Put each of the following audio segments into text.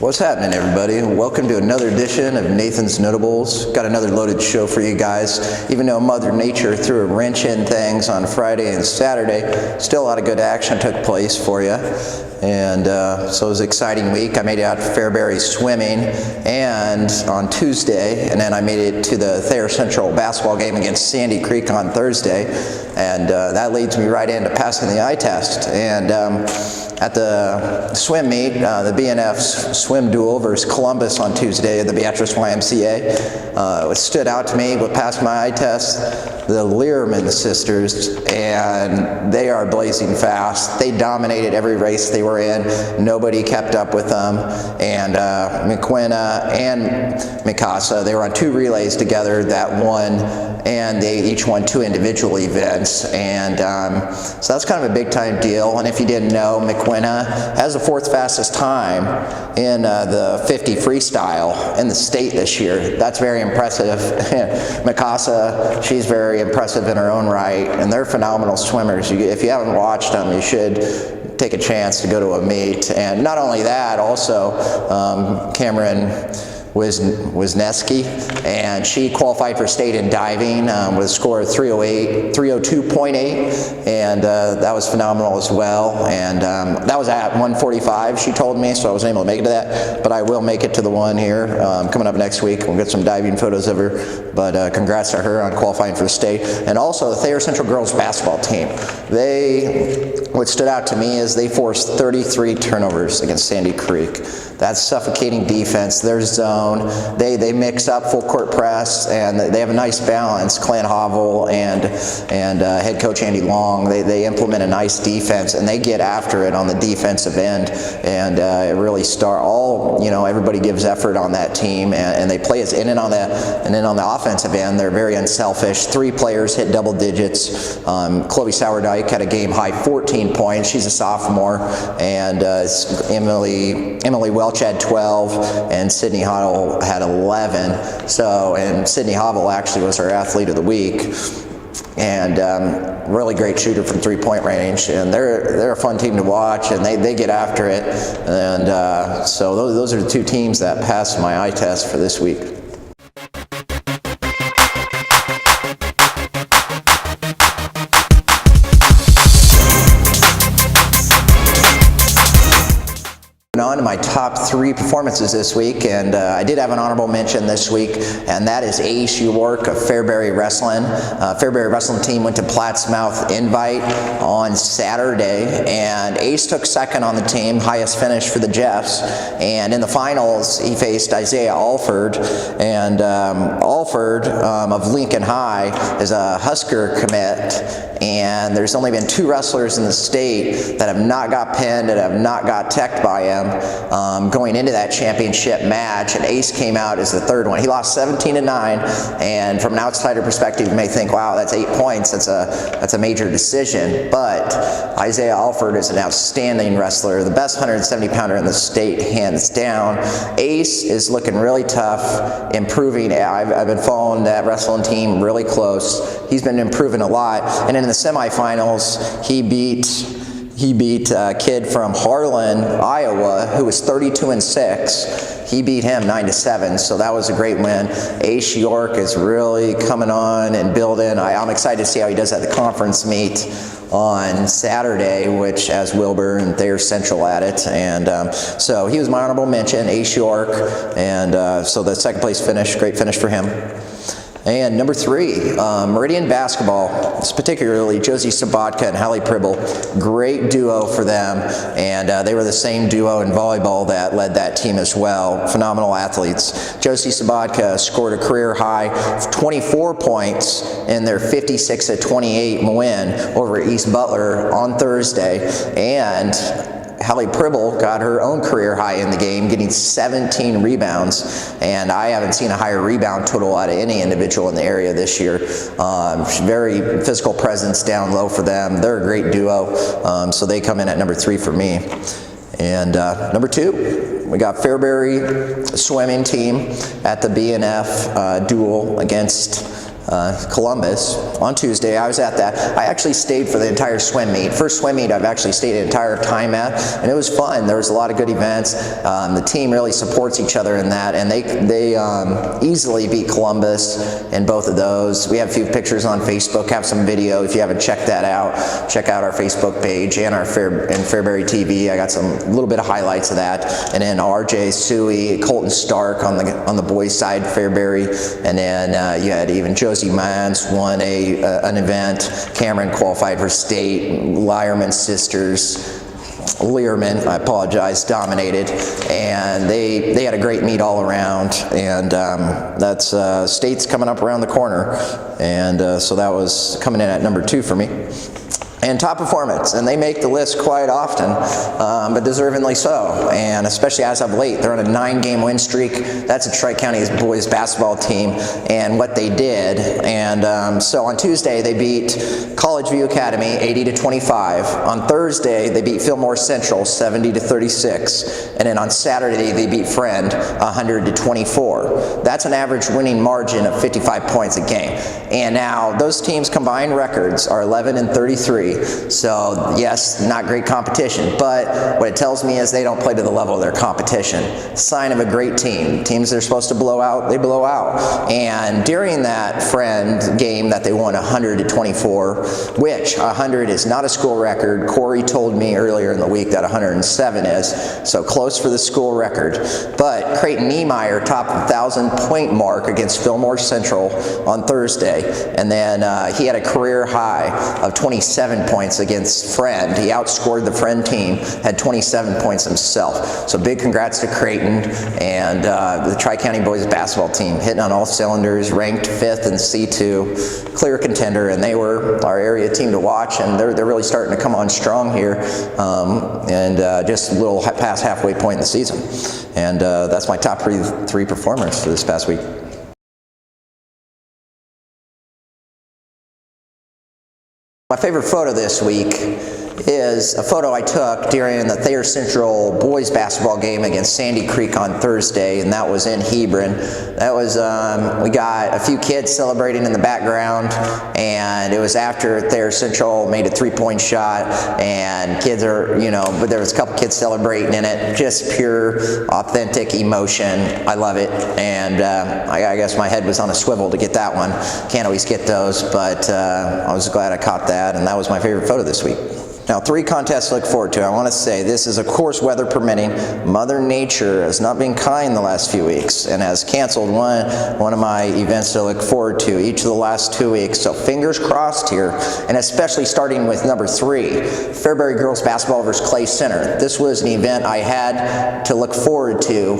What's happening, everybody? Welcome to another edition of Nathan's Notables. Got another loaded show for you guys. Even though Mother Nature threw a wrench in things on Friday and Saturday, still a lot of good action took place for you. And so it was an exciting week. I made it out to Fairbury Swimming and on Tuesday, and then I made it to the Thayer Central basketball game against Sandy Creek on Thursday. And that leads me right into passing the eye test. And at the swim meet, the BNF swim duel versus Columbus on Tuesday at the Beatrice YMCA, what stood out to me with passing my eye test, the Learman sisters, and they are blazing fast. They dominated every race they were in. Nobody kept up with them. And McQuina and Mikasa, they were on two relays together that won, and they each won two individual events. And so that's kind of a big time deal. And if you didn't know, McQuina has the fourth fastest time in the 50 freestyle in the state this year. That's very impressive. Mikasa, she's very impressive in her own right, and they're phenomenal swimmers. If you haven't watched them, you should take a chance to go to a meet. And not only that, also Cameron Wisniewski, and she qualified for state in diving with a score of 302.8, and that was phenomenal as well. And that was at 145, she told me, so I wasn't able to make it to that, but I will make it to the one here coming up next week. We'll get some diving photos of her, but congrats to her on qualifying for state. And also the Thayer Central girls basketball team. What stood out to me is they forced 33 turnovers against Sandy Creek. That's suffocating defense. Their zone. They mix up full court press, and they have a nice balance. Clan Hovel and head coach Andy Long, they implement a nice defense, and they get after it on the defensive end, and it really everybody gives effort on that team, and they play as in and on the offensive end, they're very unselfish. 3 players hit double digits. Chloe Sourdike had a game high 14 points. She's a sophomore, and Emily Welch had 12, and Sydney Hoddle had 11. And Sydney Hoddle actually was our athlete of the week, and really great shooter from 3-point range. And they're a fun team to watch, and they get after it. And so those are the two teams that passed my eye test for this week. On to my top 3 performances this week, and I did have an honorable mention this week, and that is Ace York of Fairbury Wrestling. Fairbury Wrestling team went to Plattsmouth Invite on Saturday, and Ace took second on the team, highest finish for the Jeffs. And in the finals, he faced Isaiah Alford, and Alford of Lincoln High is a Husker commit, and there's only been 2 wrestlers in the state that have not got pinned and have not got teched by him going into that championship match, and Ace came out as the 3rd one. He lost 17-9, and from an outsider perspective, you may think, wow, that's 8 points. That's a major decision. But Isaiah Alford is an outstanding wrestler, the best 170-pounder in the state, hands down. Ace is looking really tough, improving. I've been following that wrestling team really close. He's been improving a lot, and in the semifinals, he beat a kid from Harlan, Iowa, who was 32-6. He beat him 9-7, so that was a great win. Ace York is really coming on and building. I'm excited to see how he does at the conference meet on Saturday, which has Wilbur and Thayer Central at it. And so he was my honorable mention, Ace York, and so the 2nd place finish, great finish for him. And number 3, Meridian basketball, particularly Josie Sabatka and Hallie Pribble, great duo for them, and they were the same duo in volleyball that led that team as well. Phenomenal athletes. Josie Sabatka scored a career high of 24 points in their 56-28 win over East Butler on Thursday, and Hallie Pribble got her own career high in the game, getting 17 rebounds, and I haven't seen a higher rebound total out of any individual in the area this year. Very physical presence down low for them. They're a great duo, so they come in at number 3 for me. And number 2, we got Fairbury Swimming team at the BNF duel against Columbus on Tuesday. I was at that. I actually stayed for the entire swim meet. First swim meet I've actually stayed the entire time at, and it was fun. There was a lot of good events. The team really supports each other in that, and they easily beat Columbus in both of those. We have a few pictures on Facebook, have some video. If you haven't checked that out, check out our Facebook page and our Fairbury TV. I got some little bit of highlights of that. And then RJ, Suey, Colton Stark on the boys side, Fairbury, and then you had even Josie Mans won an event. Cameron qualified for state. Lyerman sisters, Learman, I apologize, dominated, and they had a great meet all around, and that's state's coming up around the corner, and so that was coming in at number 2 for me. And top performance, and they make the list quite often, but deservingly so, and especially as of late. They're on a 9-game win streak. That's a Tri-County boys basketball team, and what they did. And so on Tuesday, they beat College View Academy 80-25. On Thursday, they beat Fillmore Central 70-36. And then on Saturday, they beat Friend 100-24. That's an average winning margin of 55 points a game. And now, those teams' combined records are 11-33. So yes, not great competition, but what it tells me is they don't play to the level of their competition. Sign of a great team. Teams they're supposed to blow out, they blow out. And during that Friend game that they won 100-24, which 100 is not a school record. Corey told me earlier in the week that 107 is, so close for the school record. But Creighton Niemeyer topped the 1,000-point mark against Fillmore Central on Thursday, and then he had a career high of 27 points against Friend. He outscored the Friend team, had 27 points himself. So big congrats to Creighton and the Tri-County boys basketball team, hitting on all cylinders, ranked 5th in C2, clear contender, and they were our area team to watch, and they're really starting to come on strong here, and just a little past halfway point in the season. And that's my top three performers for this past week. My favorite photo this week is a photo I took during the Thayer Central boys basketball game against Sandy Creek on Thursday, and that was in Hebron. That was, we got a few kids celebrating in the background, and it was after Thayer Central made a 3-point shot, and kids are, but there was a couple kids celebrating in it. Just pure, authentic emotion. I love it, and I guess my head was on a swivel to get that one. Can't always get those, but I was glad I caught that, and that was my favorite photo this week. Now, 3 contests to look forward to. I want to say this is, of course, weather permitting. Mother Nature has not been kind the last few weeks and has canceled one of my events to look forward to each of the last 2 weeks. So fingers crossed here, and especially starting with number 3, Fairbury girls basketball versus Clay Center. This was an event I had to look forward to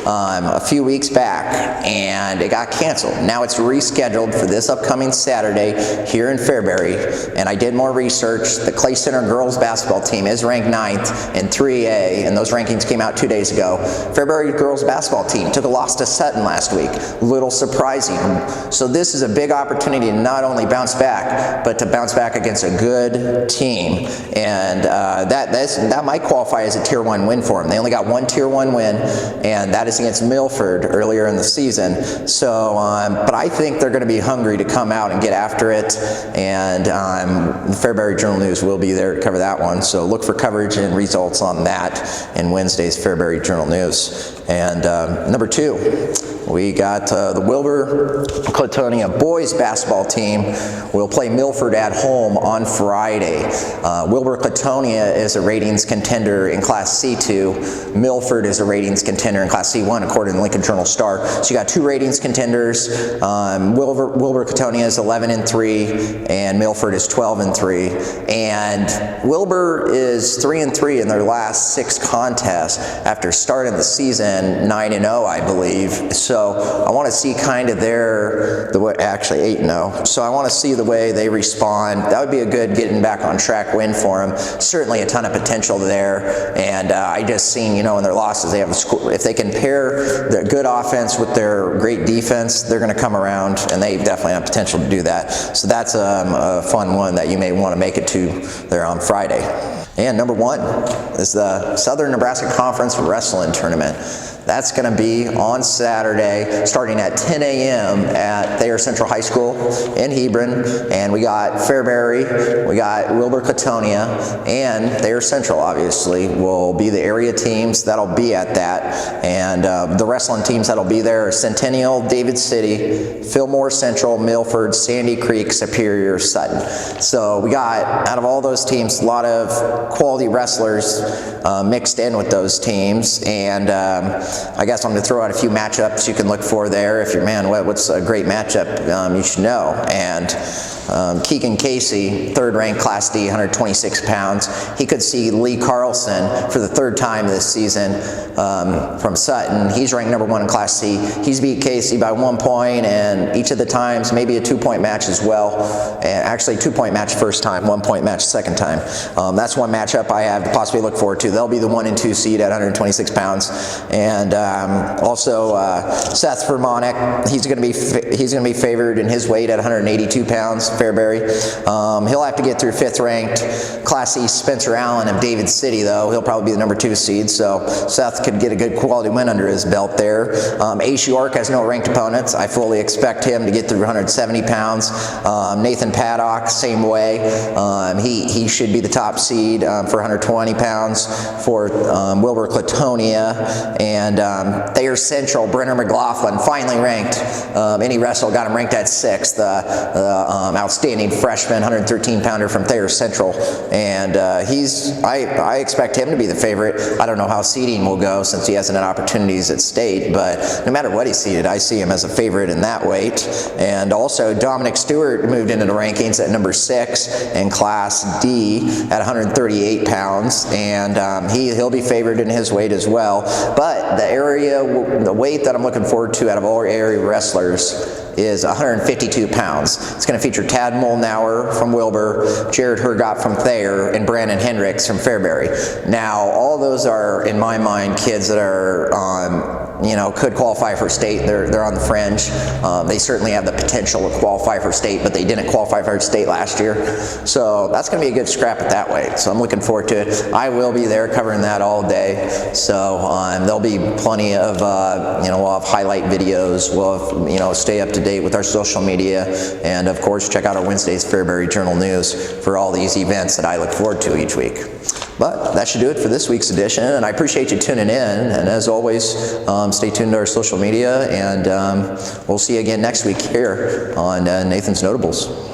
a few weeks back, and it got canceled. Now it's rescheduled for this upcoming Saturday here in Fairbury, and I did more research. The Clay Center girls basketball team is ranked 9th in 3A, and those rankings came out 2 days ago. Fairbury girls basketball team took a loss to Sutton last week. Little surprising. So this is a big opportunity to not only bounce back, but to bounce back against a good team, and that might qualify as a Tier 1 win for them. They only got 1 Tier 1 win, and that is against Milford earlier in the season. So, but I think they're going to be hungry to come out and get after it, and the Fairbury Journal News will be there to cover that one. So look for coverage and results on that in Wednesday's Fairbury Journal News. And number 2, we got the Wilbur-Clatonia boys basketball team will play Milford at home on Friday. Wilbur-Clatonia is a ratings contender in Class C2. Milford is a ratings contender in Class C1, according to the Lincoln Journal-Star. So you got 2 ratings contenders. Wilbur-Clatonia is 11-3, and Milford is 12-3. And Wilbur is 3-3 in their last 6 contests after starting the season 9-0, I believe. So I want to see kind of actually 8-0. So I want to see the way they respond. That would be a good getting back on track win for them. Certainly a ton of potential there. And I just seen, in their losses, they have if they can pair their good offense with their great defense, they're going to come around, and they definitely have potential to do that. So that's a fun one that you may want to make it to there on Friday. And number 1 is the Southern Nebraska Conference Wrestling Tournament. That's going to be on Saturday, starting at 10 a.m. at Thayer Central High School in Hebron. And we got Fairbury, we got Wilbur-Clatonia, and Thayer Central, obviously, will be the area teams that'll be at that. And the wrestling teams that'll be there are Centennial, David City, Fillmore Central, Milford, Sandy Creek, Superior, Sutton. So we got, out of all those teams, a lot of quality wrestlers mixed in with those teams. And I guess I'm going to throw out a few matchups you can look for there. If you're, man, what's a great matchup you should know. And Keegan Casey, 3rd ranked Class D, 126 pounds. He could see Lee Carlson for the 3rd time this season from Sutton. He's ranked number 1 in Class C. He's beat Casey by 1 point, and each of the times maybe a 2-point match as well. Actually, 2-point match first time, 1-point match second time. That's one matchup I have to possibly look forward to. They'll be the 1 and 2 seed at 126 pounds. And also Seth Vermonic, he's going to be favored in his weight at 182 pounds. Fairbury. He'll have to get through 5th ranked Class C Spencer Allen of David City, though. He'll probably be the number 2 seed, so Seth could get a good quality win under his belt there. Ace York has no ranked opponents. I fully expect him to get through 170 pounds. Nathan Paddock, same way. He should be the top seed for 120 pounds for Wilbur-Clatonia. And Thayer Central, Brenner McLaughlin, finally ranked. Any wrestle got him ranked at 6th. Outstanding freshman, 113-pounder from Thayer Central, and I expect him to be the favorite. I don't know how seeding will go since he hasn't had opportunities at state, but no matter what he's seeded, I see him as a favorite in that weight. And also Dominic Stewart moved into the rankings at number 6 in Class D at 138 pounds, and he'll be favored in his weight as well. But the weight that I'm looking forward to out of all area wrestlers is 152 pounds. It's going to feature Tad Molnauer from Wilbur, Jared Hergott from Thayer, and Brandon Hendricks from Fairbury. Now, all those are, in my mind, kids that are could qualify for state. They're on the fringe. They certainly have the potential to qualify for state, but they didn't qualify for state last year. So that's going to be a good scrap at that weight. So I'm looking forward to it. I will be there covering that all day. So there'll be plenty of we'll have highlight videos. We'll have, stay up to date with our social media, and of course check out our Wednesday's Fairbury Journal News for all these events that I look forward to each week. But that should do it for this week's edition, and I appreciate you tuning in. And as always, stay tuned to our social media, and we'll see you again next week here on Nathan's Notables.